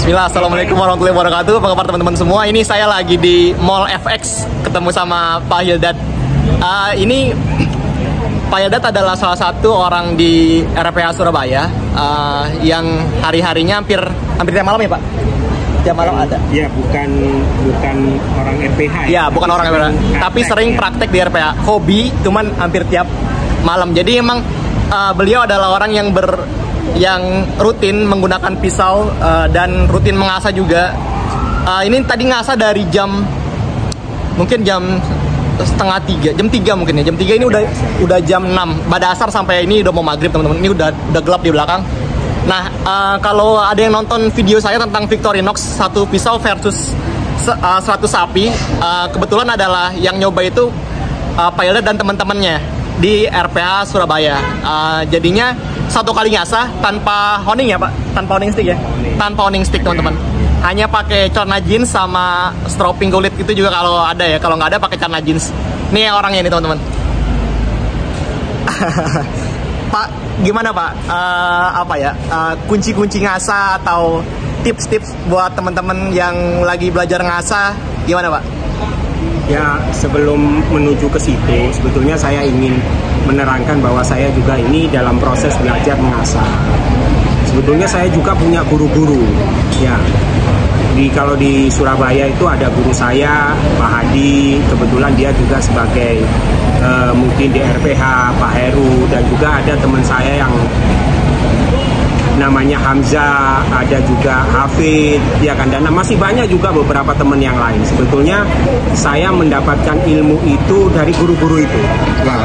Bismillah, Assalamualaikum warahmatullahi wabarakatuh. Apa kabar teman-teman semua? Ini saya lagi di Mall FX, ketemu sama Pak Hildad. Ini Pak Hildad adalah salah satu orang di RPH Surabaya yang hari-harinya hampir tiap malam ya Pak? Tiap malam ada? Ya, bukan orang RPH ya? Bukan orang RPH, tapi sering praktek di RPH. Hobi, cuman hampir tiap malam. Jadi emang beliau adalah orang yang rutin menggunakan pisau dan rutin mengasah juga. Ini tadi ngasah dari mungkin jam setengah 3, jam 3 mungkin ya. Jam 3 ini udah jam 6. Pada asar sampai ini udah mau maghrib teman-teman. Ini udah gelap di belakang. Nah, kalau ada yang nonton video saya tentang Victorinox 1 pisau versus 100 sapi, kebetulan adalah yang nyoba itu Pak Hildad dan teman-temannya di RPH Surabaya. Jadinya satu kali ngasah tanpa honing ya Pak? Tanpa honing stick ya? Tanpa honing stick teman-teman. Hanya pakai celana jeans sama stropping kulit itu juga kalau ada ya. Kalau nggak ada pakai celana jeans. Nih orangnya ini teman-teman. Pak, gimana Pak? Kunci-kunci ngasah atau tips-tips buat teman-teman yang lagi belajar ngasah gimana Pak? Ya, sebelum menuju ke situ, sebetulnya saya ingin menerangkan bahwa saya juga ini dalam proses belajar mengasah. Sebetulnya saya juga punya guru-guru. Ya, kalau di Surabaya itu ada guru saya, Pak Hadi. Kebetulan dia juga sebagai mungkin di RPH, Pak Heru, dan juga ada teman saya yang namanya Hamzah, ada juga Hafid, ya kan, dan masih banyak juga beberapa teman yang lain. Sebetulnya saya mendapatkan ilmu itu dari guru-guru itu, ya.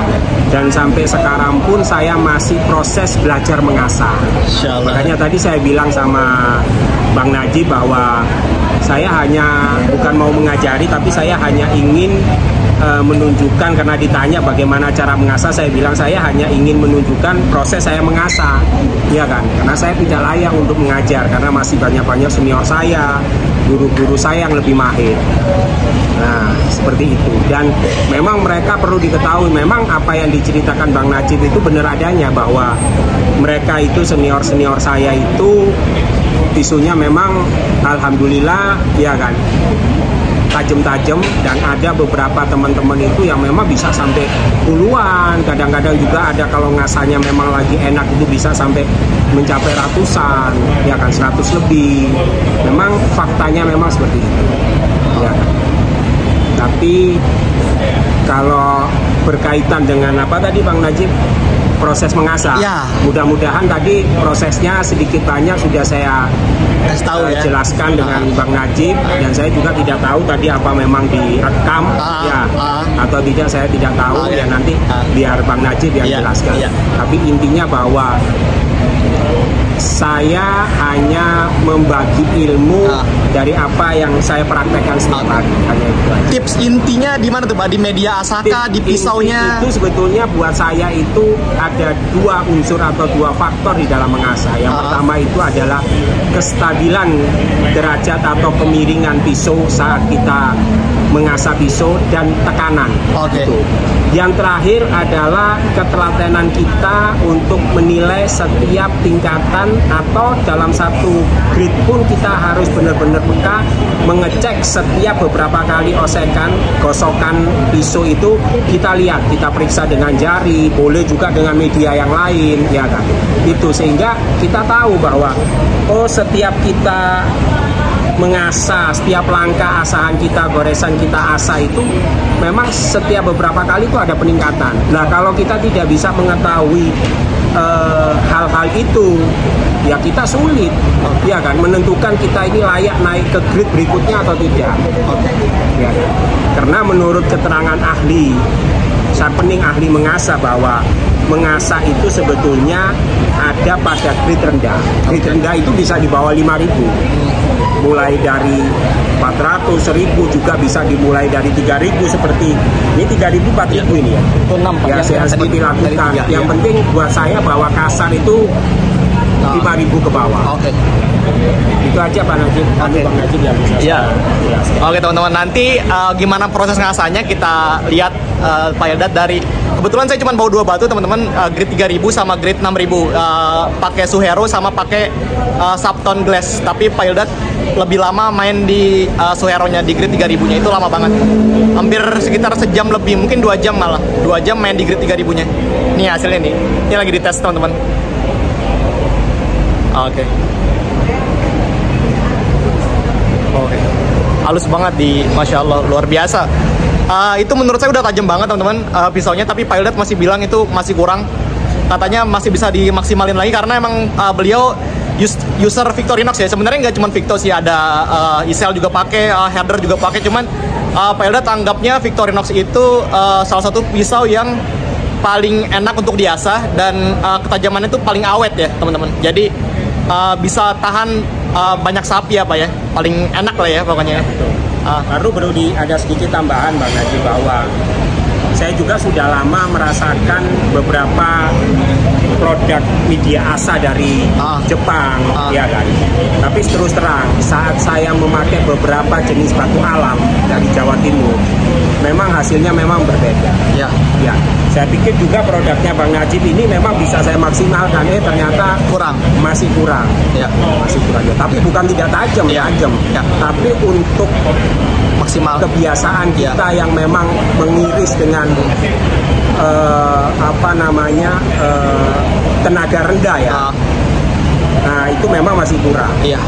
Dan sampai sekarang pun saya masih proses belajar mengasah. Makanya tadi saya bilang sama Bang Najib bahwa saya hanya bukan mau mengajari, tapi saya hanya ingin menunjukkan, karena ditanya bagaimana cara mengasah, saya bilang saya hanya ingin menunjukkan proses saya mengasah, ya kan, karena saya tidak layak untuk mengajar karena masih banyak senior saya, guru-guru saya yang lebih mahir. Nah, seperti itu. Dan memang mereka perlu diketahui, memang apa yang diceritakan Bang Najib itu benar adanya, bahwa mereka itu senior-senior saya itu isunya memang alhamdulillah, ya kan, tajam-tajam, dan ada beberapa teman-teman itu yang memang bisa sampai puluhan, kadang-kadang juga ada kalau ngasahnya memang lagi enak itu bisa sampai mencapai ratusan, ya kan, 100 lebih. Memang faktanya memang seperti itu, ya kan. Tapi kalau berkaitan dengan apa tadi Bang Najib, proses mengasah, ya, mudah-mudahan tadi prosesnya sedikit banyak sudah saya jelaskan dengan Bang Najib, dan saya juga tidak tahu tadi apa memang direkam atau tidak, saya tidak tahu, ya nanti biar Bang Najib yang jelaskan. Tapi intinya bahwa saya hanya membagi ilmu dari apa yang saya praktekkan setiap hari. Tips intinya di mana tuh Pak? Di media asaka, di pisaunya? Itu sebetulnya buat saya itu ada 2 unsur atau 2 faktor di dalam mengasah. Yang pertama itu adalah kestabilan derajat atau kemiringan pisau saat kita mengasah pisau dan tekanan. Gitu. Yang terakhir adalah ketelatenan kita untuk menilai setiap tingkatan, atau dalam satu grid pun kita harus benar-benar peka mengecek setiap beberapa kali gosokan pisau itu, kita lihat, kita periksa dengan jari, boleh juga dengan media yang lain, ya kan. Itu sehingga kita tahu bahwa setiap kita mengasah, setiap langkah asahan kita, goresan kita asah itu memang setiap beberapa kali itu ada peningkatan. Nah, kalau kita tidak bisa mengetahui hal-hal itu, ya kita sulit, ya kan, menentukan kita ini layak naik ke grid berikutnya atau tidak. Ya, karena menurut keterangan ahli, sharpening ahli mengasah, bahwa mengasah itu sebetulnya ada pada grid rendah. Grid rendah itu bisa di bawah 5.000. Mulai dari 400, 1.000, juga bisa dimulai dari 3.000 seperti ini, 3.000, 4.000 ini ya. Itu 6 Pak. Ya, saya seperti lakukan. Yang penting buat saya bahwa kasar itu 5.000 ke bawah. Itu aja Pak Najib. Oke. Bang Najib yang bisa Iya. saya jelaskan. Oke teman-teman, nanti gimana proses ngasahnya kita lihat Pak Eldad dari kebetulan saya cuma bawa 2 batu teman-teman, grade 3000 sama grade 6000, pakai Suhero sama pakai Subtone Glass. Tapi Pak Eldad lebih lama main di Suhero-nya, di grade 3000-nya itu lama banget. Hampir sekitar sejam lebih, mungkin 2 jam malah. 2 jam main di grade 3000-nya. Nih hasilnya nih. Ini lagi dites teman-teman. Oke. Oke. Halus banget Masya Allah, luar biasa. Itu menurut saya udah tajam banget teman-teman pisaunya, tapi Pak Eldad masih bilang itu masih kurang. Katanya masih bisa dimaksimalin lagi karena emang beliau user Victorinox ya. Sebenarnya nggak cuma Victo sih, ada Isel juga pakai, Herder juga pakai. Cuman Pak Eldad anggapnya Victorinox itu salah satu pisau yang paling enak untuk diasah dan ketajamannya itu paling awet ya teman-teman. Jadi bisa tahan banyak sapi apa ya, paling enak lah ya pokoknya. Baru ada sedikit tambahan Bang Najib, bahwa saya juga sudah lama merasakan beberapa produk media asah dari Jepang, ya kan. Tapi terus terang, saat saya memakai beberapa jenis batu alam dari Jawa Timur, memang hasilnya memang berbeda. Ya. Ya, saya pikir juga produknya Bang Najib ini memang bisa saya maksimalkan, ternyata masih kurang. Ya. Masih kurang. Tapi bukan tidak tajam, tajam. Ya. Tapi untuk maksimal kebiasaan kita yang memang mengiris dengan tenaga rendah ya. Nah, itu memang masih kurang. Iya.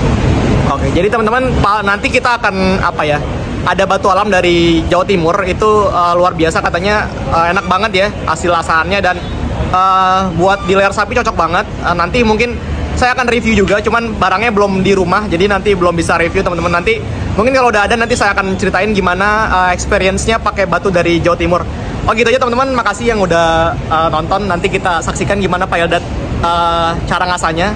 Oke, jadi teman-teman, nanti kita akan ada batu alam dari Jawa Timur itu luar biasa katanya, enak banget ya hasil asahannya, dan buat di layar sapi cocok banget. Nanti mungkin saya akan review juga, cuman barangnya belum di rumah, jadi nanti belum bisa review teman-teman. Nanti mungkin kalau udah ada nanti saya akan ceritain gimana experience-nya pakai batu dari Jawa Timur. Oh gitu aja teman-teman, makasih yang udah nonton. Nanti kita saksikan gimana Pak Eldad cara ngasahnya,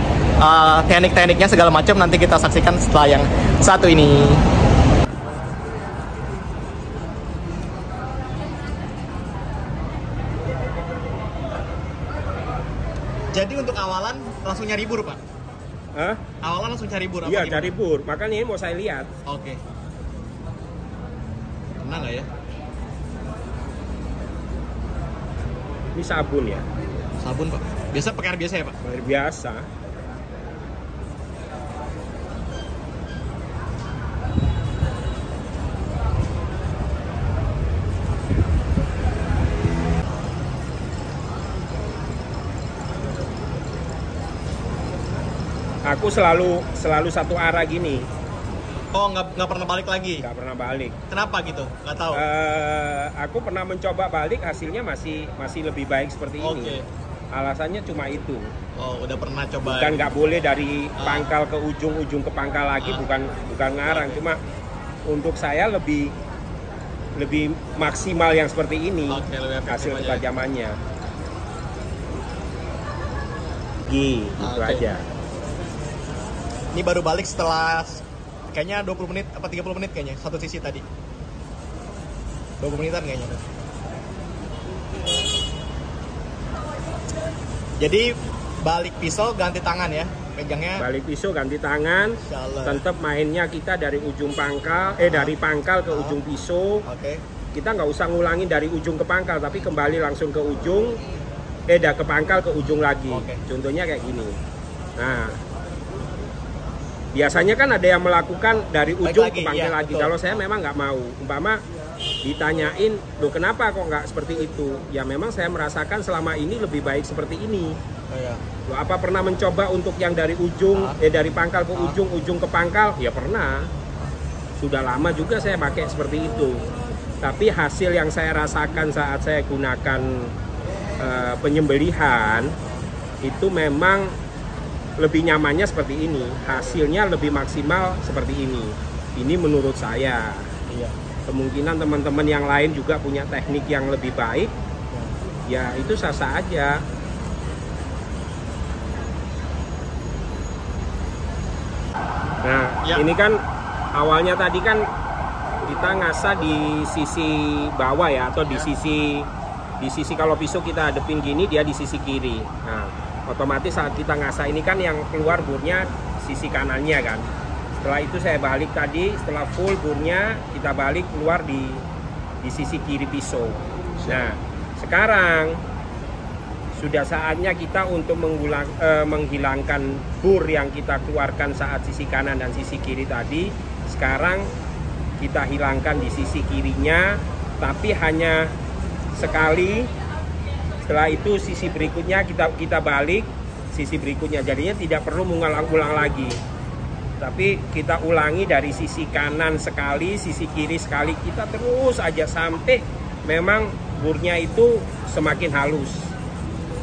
teknik-tekniknya segala macam nanti kita saksikan setelah yang satu ini. Jadi untuk awalan langsung nyari bur, Pak? Hah? Awalan langsung cari bur? Iya, cari bur. Makanya ini mau saya lihat. Oke. Kena nggak ya? Ini sabun ya? Sabun, Pak. Biasa pakai air biasa ya, Pak? Air biasa. Aku selalu satu arah gini. Oh, nggak pernah balik lagi? Nggak pernah balik. Kenapa gitu? Nggak tahu. Aku pernah mencoba balik, hasilnya masih lebih baik seperti ini. Alasannya cuma itu. Oh, udah pernah coba. Bukan nggak boleh dari pangkal ke ujung ke pangkal lagi, bukan ngarang. Cuma untuk saya lebih maksimal yang seperti ini. Hasil ketajamannya. Gitu aja. Ini baru balik setelah kayaknya 20 menit apa 30 menit kayaknya, satu sisi tadi. 20 menitan kayaknya. Jadi balik pisau ganti tangan ya, pegangnya. Balik pisau ganti tangan. Tetap mainnya kita dari ujung pangkal, dari pangkal ke ujung pisau. Kita nggak usah ngulangin dari ujung ke pangkal, tapi kembali langsung ke ujung, ke pangkal ke ujung lagi. Contohnya kayak gini. Nah, biasanya kan ada yang melakukan dari ujung ke pangkal lagi. Kalau saya memang nggak mau. Umpama ditanyain, loh kenapa kok nggak seperti itu? Ya memang saya merasakan selama ini lebih baik seperti ini. Loh, apa pernah mencoba untuk yang dari ujung, dari pangkal ke ujung ke pangkal? Ya pernah. Sudah lama juga saya pakai seperti itu. Tapi hasil yang saya rasakan saat saya gunakan penyembelihan itu memang lebih nyamannya seperti ini, hasilnya lebih maksimal seperti ini. Ini menurut saya. Kemungkinan teman-teman yang lain juga punya teknik yang lebih baik, ya itu sah-sah aja. Nah, ini kan awalnya tadi kan kita ngasah di sisi bawah ya, atau di sisi kalau pisau kita hadepin gini, dia di sisi kiri. Nah, otomatis saat kita ngasah ini kan yang keluar burnya sisi kanannya kan. Setelah itu saya balik tadi, setelah full burnya kita balik keluar di sisi kiri pisau. Nah, sekarang sudah saatnya kita untuk menghilangkan bur yang kita keluarkan saat sisi kanan dan sisi kiri tadi. Sekarang kita hilangkan di sisi kirinya, tapi hanya sekali. Setelah itu sisi berikutnya kita balik sisi berikutnya, jadinya tidak perlu mengulang-ulang lagi. Tapi kita ulangi dari sisi kanan sekali, sisi kiri sekali, kita terus aja sampai memang burnya itu semakin halus.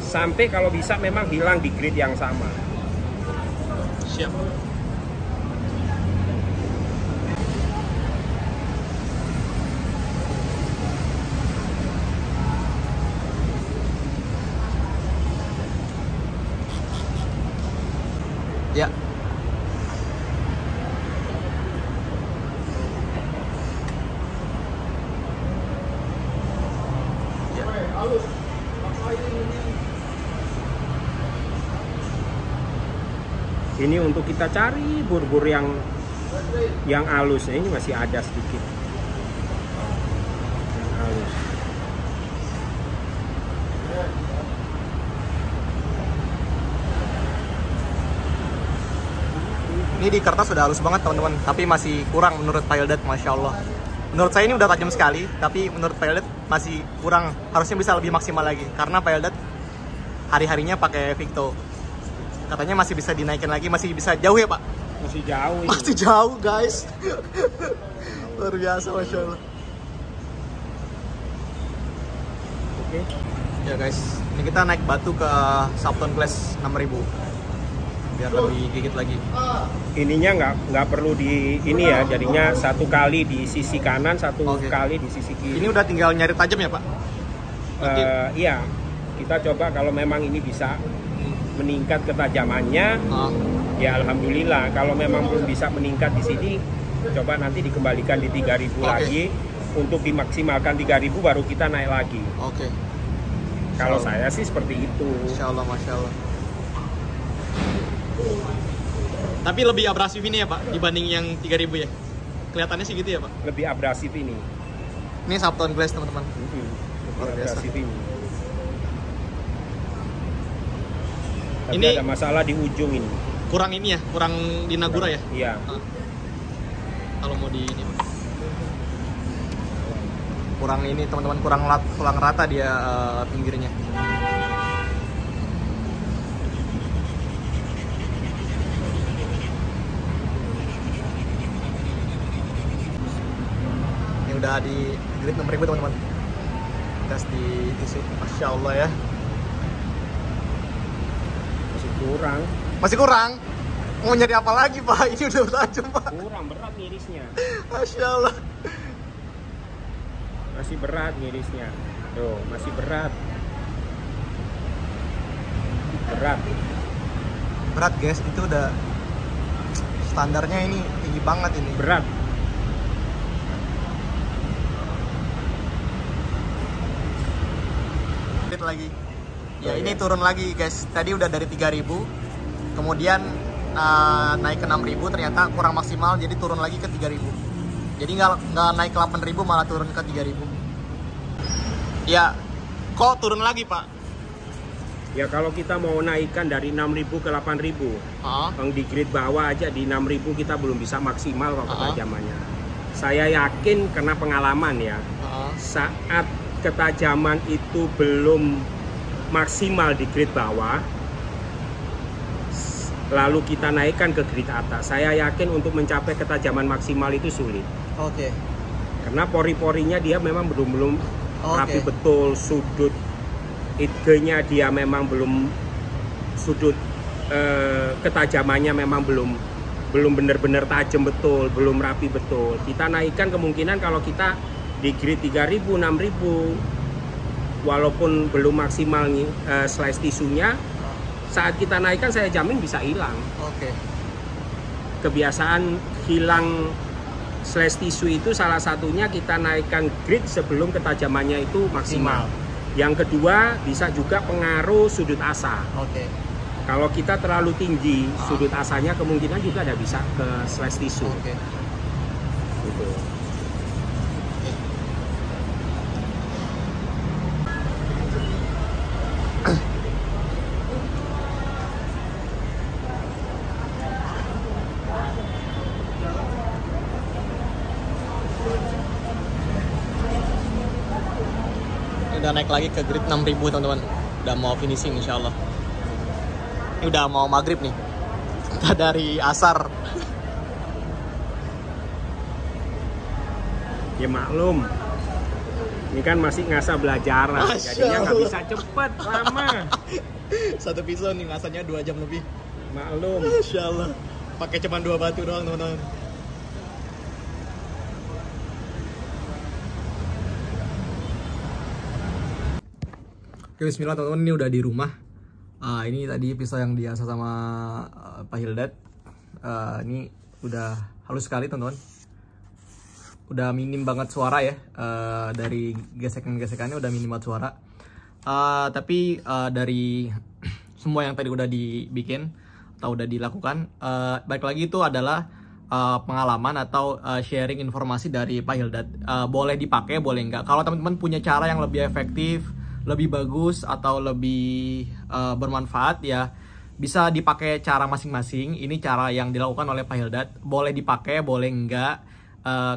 Sampai kalau bisa memang hilang di grid yang sama. Siap. Ya. Ini untuk kita cari bur-bur yang halus. Ini masih ada sedikit yang halus. Ini di kertas sudah halus banget teman-teman, tapi masih kurang menurut Pilot, Masya Allah. Menurut saya ini udah tajam sekali, tapi menurut Pilot masih kurang, harusnya bisa lebih maksimal lagi. Karena Pilot hari-harinya pakai Victo. Katanya masih bisa dinaikin lagi, masih bisa jauh ya Pak? Masih jauh ini. Masih jauh guys. Luar biasa, Masya Allah. Oke. Ya guys, ini kita naik batu ke Subton Class 6000 biar lebih gigit lagi. Ininya nggak perlu di ini ya, jadinya satu kali di sisi kanan, satu kali di sisi kiri. Ini udah tinggal nyari tajam ya Pak? Iya, kita coba kalau memang ini bisa meningkat ketajamannya, ya alhamdulillah. Kalau memang belum bisa meningkat di sini, coba nanti dikembalikan di 3000 lagi. Untuk dimaksimalkan 3000 baru kita naik lagi. Oke. Kalau saya sih seperti itu. Insya Allah, Masya Allah. Tapi lebih abrasif ini ya Pak dibanding yang 3000 ya? Kelihatannya sih gitu ya Pak? Lebih abrasif ini. Ini Subton Glass teman-teman. Luar biasa ini. Tapi Ini ada masalah di ujung ini. Kurang ini ya, kurang di Nagura ya? Iya. Kalau mau di ini kurang ini teman-teman, kurang rata dia pinggirnya. Ini udah di grid 6000 teman-teman. Tes di tisu, Masya Allah ya. Masih kurang. Mau nyari apa lagi Pak? Ini udah tajam Pak. Kurang berat ngirisnya. Masya Allah. Masih berat ngirisnya. Tuh, masih berat. Berat guys, itu udah standarnya ini tinggi banget ini. Berat. Lagi. Ya ini turun lagi guys. Tadi udah dari 3000, kemudian naik ke 6000, ternyata kurang maksimal, jadi turun lagi ke 3000. Jadi nggak naik ke 8000, malah turun ke 3000. Ya, kok turun lagi Pak? Ya kalau kita mau naikkan dari 6000 ke 8000, yang di grid bawah aja di 6000 kita belum bisa maksimal kok ketajamannya. Saya yakin karena pengalaman ya, saat ketajaman itu belum maksimal di grid bawah, lalu kita naikkan ke grid atas, saya yakin untuk mencapai ketajaman maksimal itu sulit. Oke. Karena pori-porinya dia memang belum rapi betul, sudut idenya dia memang belum, sudut ketajamannya memang belum benar-benar tajam betul, belum rapi betul. Kita naikkan kemungkinan kalau kita di grid 3000, 6000, walaupun belum maksimal slice tisunya, saat kita naikkan saya jamin bisa hilang. Oke. Kebiasaan hilang slice tisu itu salah satunya kita naikkan grid sebelum ketajamannya itu maksimal. Yang kedua bisa juga pengaruh sudut asa. Oke. Kalau kita terlalu tinggi, sudut asanya kemungkinan juga ada bisa ke slash tisu. Oke. Gitu. Udah naik lagi ke grid 6000 teman-teman. Udah mau finishing insya Allah. Ini udah mau maghrib nih. Kita dari asar. Ya maklum, ini kan masih ngasah belajaran, jadinya nggak bisa cepet, lama. Satu pisau nih ngasahnya 2 jam lebih. Maklum. Masya Allah. Pakai cuma 2 batu doang teman-teman. Oke, bismillah teman-teman, ini udah di rumah. Ini tadi pisau yang diasah sama Pak Hildad. Ini udah halus sekali teman-teman. Udah minim banget suara ya. Dari gesekan-gesekannya udah minim banget suara. Tapi dari semua yang tadi udah dibikin atau udah dilakukan, balik lagi itu adalah pengalaman atau sharing informasi dari Pak Hildad. Boleh dipakai, boleh enggak. Kalau teman-teman punya cara yang lebih efektif, lebih bagus atau lebih bermanfaat, ya bisa dipakai cara masing-masing. Ini cara yang dilakukan oleh Pak Hildad. Boleh dipakai, boleh enggak.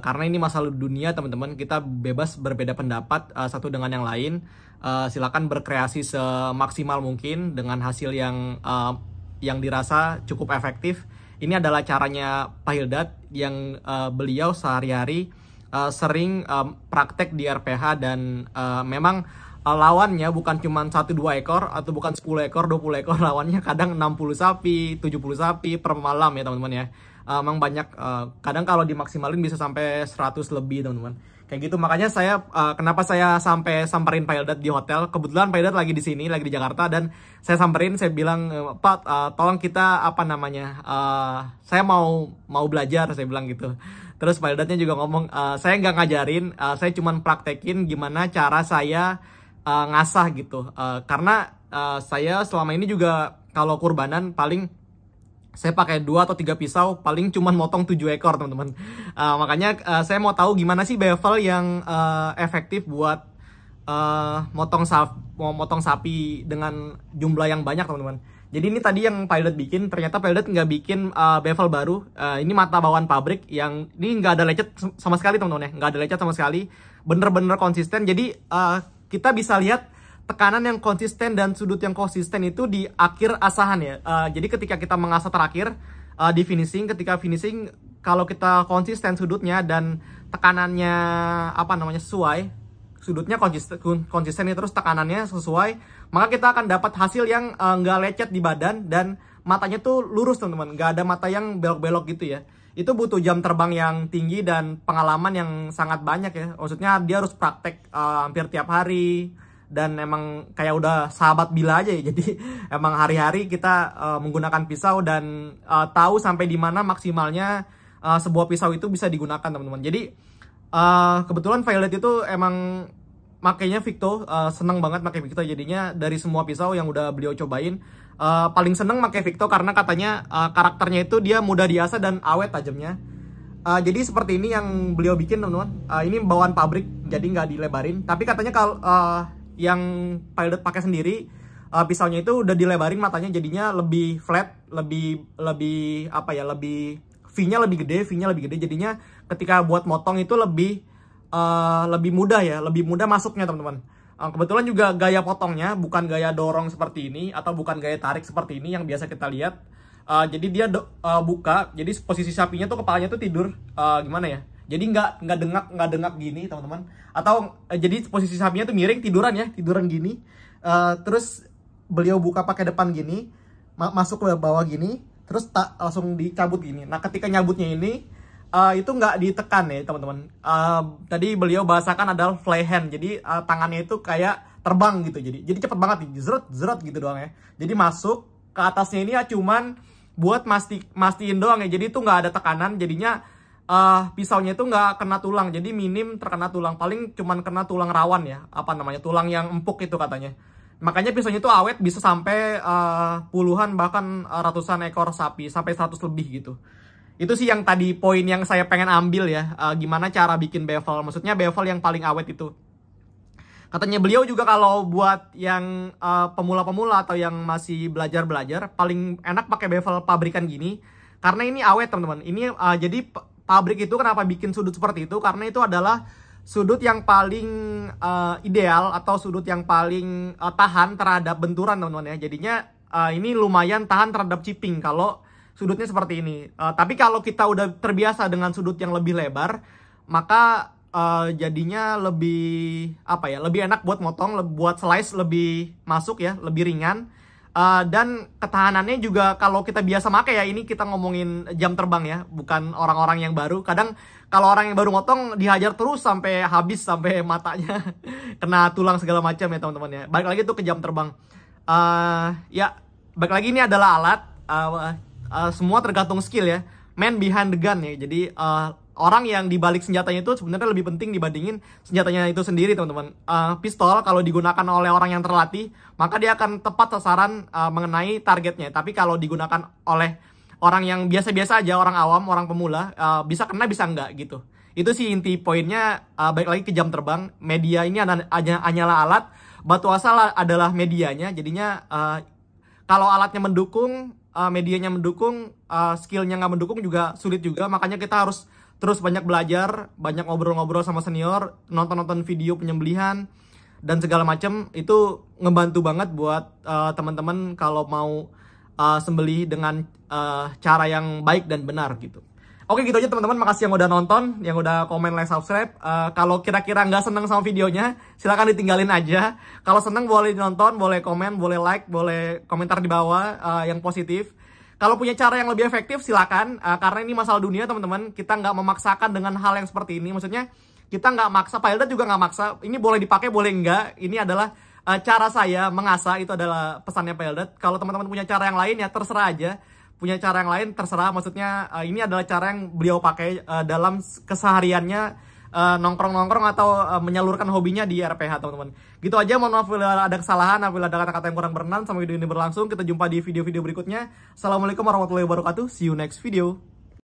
Karena ini masalah dunia teman-teman, kita bebas berbeda pendapat satu dengan yang lain. Silakan berkreasi semaksimal mungkin dengan hasil yang dirasa cukup efektif. Ini adalah caranya Pak Hildad yang beliau sehari-hari sering praktek di RPH, dan memang lawannya bukan cuma 1-2 ekor atau bukan 10 ekor, 20 ekor, lawannya kadang 60 sapi, 70 sapi per malam ya teman-teman ya. Emang banyak, kadang kalau dimaksimalin bisa sampai 100 lebih teman-teman. Kayak gitu, makanya saya kenapa saya sampai samperin Pak Hildad di hotel. Kebetulan Pak Hildad lagi di sini, lagi di Jakarta, dan saya samperin, saya bilang, Pak, tolong kita apa namanya, saya mau belajar, saya bilang gitu. Terus Pak Hildadnya juga ngomong, saya nggak ngajarin, saya cuman praktekin gimana cara saya ngasah gitu. Karena saya selama ini juga kalau kurbanan paling saya pakai 2 atau 3 pisau, paling cuman motong 7 ekor teman-teman. Makanya saya mau tahu gimana sih bevel yang efektif buat motong sapi dengan jumlah yang banyak teman-teman. Jadi ini tadi yang Pak Hildad bikin, ternyata Pak Hildad nggak bikin bevel baru. Ini mata bawaan pabrik yang ini nggak ada lecet sama sekali teman-teman ya, nggak ada lecet sama sekali, bener-bener konsisten. Jadi kita bisa lihat tekanan yang konsisten dan sudut yang konsisten itu di akhir asahan ya. Jadi ketika kita mengasah terakhir di finishing, ketika finishing kalau kita konsisten sudutnya dan tekanannya apa namanya sesuai, sudutnya konsisten ya, terus tekanannya sesuai, maka kita akan dapat hasil yang nggak lecet di badan dan matanya tuh lurus teman-teman, nggak ada mata yang belok-belok gitu ya. Itu butuh jam terbang yang tinggi dan pengalaman yang sangat banyak ya. Maksudnya dia harus praktek hampir tiap hari, dan emang kayak udah sahabat bila aja ya. Jadi emang hari-hari kita menggunakan pisau dan tahu sampai di mana maksimalnya sebuah pisau itu bisa digunakan teman-teman. Jadi kebetulan Pak Hildad itu emang makainya Victo, seneng banget pakai Victo. Jadinya dari semua pisau yang udah beliau cobain, paling seneng pakai Victo karena katanya karakternya itu dia mudah diasah dan awet tajamnya. Jadi seperti ini yang beliau bikin teman-teman. Ini bawaan pabrik, jadi nggak dilebarin. Tapi katanya kalau yang Pak Hildad pakai sendiri, pisaunya itu udah dilebarin matanya, jadinya lebih flat, lebih apa ya, lebih V-nya lebih gede, jadinya ketika buat motong itu lebih mudah ya, lebih mudah masuknya teman-teman. Kebetulan juga gaya potongnya bukan gaya dorong seperti ini atau bukan gaya tarik seperti ini yang biasa kita lihat. Jadi dia buka, jadi posisi sapinya tuh kepalanya tuh tidur gimana ya? Jadi nggak dengak gini teman-teman. Atau jadi posisi sapinya tuh miring, tiduran gini. Terus beliau buka pakai depan gini, masuk ke bawah gini, terus langsung dicabut gini. Nah ketika nyabutnya ini itu nggak ditekan ya teman-teman. Tadi beliau bahasakan adalah fly hand. Jadi tangannya itu kayak terbang gitu. Jadi cepet banget nih, zeret gitu doang ya. Jadi masuk ke atasnya ini ya cuman buat mastiin doang ya. Jadi itu nggak ada tekanan. Jadinya pisaunya itu nggak kena tulang, jadi minim terkena tulang, paling cuman kena tulang rawan ya, apa namanya, tulang yang empuk itu katanya. Makanya pisaunya itu awet bisa sampai puluhan bahkan ratusan ekor sapi, sampai 100 lebih gitu. Itu sih yang tadi poin yang saya pengen ambil ya, gimana cara bikin bevel. Maksudnya bevel yang paling awet itu. Katanya beliau juga kalau buat yang pemula-pemula atau yang masih belajar-belajar, paling enak pakai bevel pabrikan gini. Karena ini awet teman-teman. Ini jadi pabrik itu kenapa bikin sudut seperti itu? Karena itu adalah sudut yang paling ideal atau sudut yang paling tahan terhadap benturan teman-teman ya. Jadinya ini lumayan tahan terhadap chipping kalau sudutnya seperti ini. Tapi kalau kita udah terbiasa dengan sudut yang lebih lebar, maka jadinya lebih lebih enak buat motong, buat slice lebih masuk ya, lebih ringan. Dan ketahanannya juga kalau kita biasa pakai ya, ini kita ngomongin jam terbang ya, bukan orang-orang yang baru. Kadang kalau orang yang baru motong dihajar terus sampai habis, sampai matanya kena tulang segala macam ya teman-teman ya. Balik lagi tuh ke jam terbang. Ya balik lagi ini adalah alat. Semua tergantung skill ya. Man behind the gun ya. Jadi orang yang dibalik senjatanya itu sebenarnya lebih penting dibandingin senjatanya itu sendiri teman-teman. Pistol kalau digunakan oleh orang yang terlatih, maka dia akan tepat sasaran mengenai targetnya. Tapi kalau digunakan oleh orang yang biasa-biasa aja, orang awam, orang pemula, bisa kena bisa enggak gitu. Itu sih inti poinnya. Balik lagi ke jam terbang. Media ini hanyalah alat, batu asal adalah medianya. Jadinya kalau alatnya mendukung, medianya mendukung, skillnya nggak mendukung juga sulit juga. Makanya kita harus terus banyak belajar, banyak ngobrol-ngobrol sama senior, nonton-nonton video penyembelihan, dan segala macam. Itu ngebantu banget buat teman-teman kalau mau sembelih dengan cara yang baik dan benar gitu. Oke gitu aja teman-teman, makasih yang udah nonton, yang udah komen, like, subscribe. Kalau kira-kira nggak seneng sama videonya, silahkan ditinggalin aja. Kalau seneng boleh nonton, boleh komen, boleh like, boleh komentar di bawah yang positif. Kalau punya cara yang lebih efektif silakan, karena ini masalah dunia teman-teman. Kita nggak memaksakan dengan hal yang seperti ini. Maksudnya kita nggak maksa, Pak Eldad juga nggak maksa. Ini boleh dipakai, boleh nggak. Ini adalah cara saya mengasah, itu adalah pesannya Pak Eldad. Kalau teman-teman punya cara yang lain ya terserah aja. Punya cara yang lain terserah. Maksudnya ini adalah cara yang beliau pakai dalam kesehariannya, nongkrong-nongkrong atau menyalurkan hobinya di RPH teman-teman. Gitu aja, mohon maaf bila ada kesalahan, bila ada kata-kata yang kurang berkenan. Sampai video ini berlangsung, kita jumpa di video-video berikutnya. Assalamualaikum warahmatullahi wabarakatuh, see you next video.